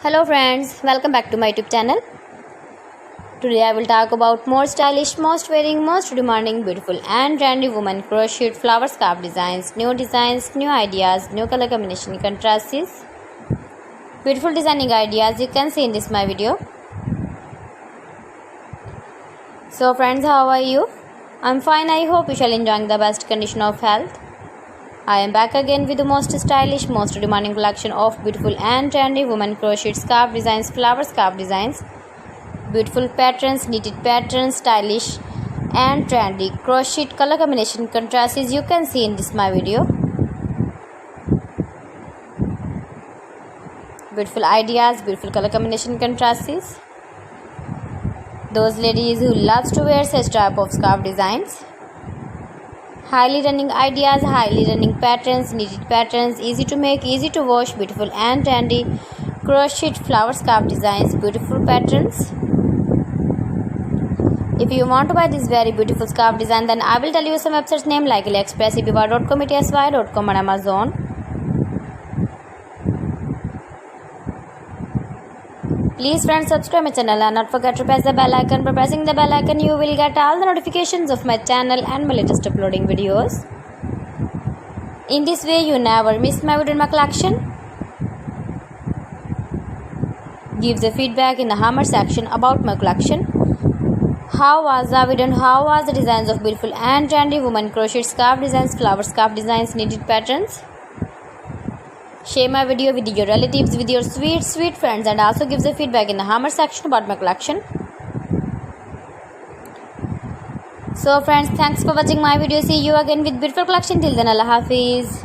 Hello friends, welcome back to my YouTube channel. Today I will talk about more stylish, most wearing, most demanding, beautiful and trendy women crocheted flower scarf designs, new ideas, new color combination contrasts, beautiful designing ideas you can see in this my video. So friends, how are you? I'm fine. I hope you shall enjoying the best condition of health. I am back again with the most stylish, most demanding collection of beautiful and trendy women crocheted scarf designs, flower scarf designs, beautiful patterns, knitted patterns, stylish and trendy crocheted color combination contrasts you can see in this my video. Beautiful ideas, beautiful color combination contrasts. Those ladies who loves to wear such type of scarf designs. Highly running ideas, highly running patterns, knitted patterns, easy to make, easy to wash, beautiful and trendy crocheted flower scarf designs, beautiful patterns. If you want to buy this very beautiful scarf design, then I will tell you some websites name like AliExpress, eBay.com, etsy.com and Amazon. Please friends, subscribe my channel and not forget to press the bell icon. By pressing the bell icon you will get all the notifications of my channel and my latest uploading videos. In this way you never miss my video in my collection. Give the feedback in the comment section about my collection. How was the video and how was the designs of beautiful and trendy women crochet scarf designs, flower scarf designs, knitted patterns? Share my video with your relatives, with your sweet friends, and also give the feedback in the comment section about my collection. So friends, thanks for watching my video. See you again with beautiful collection. Till then, Allah Hafiz.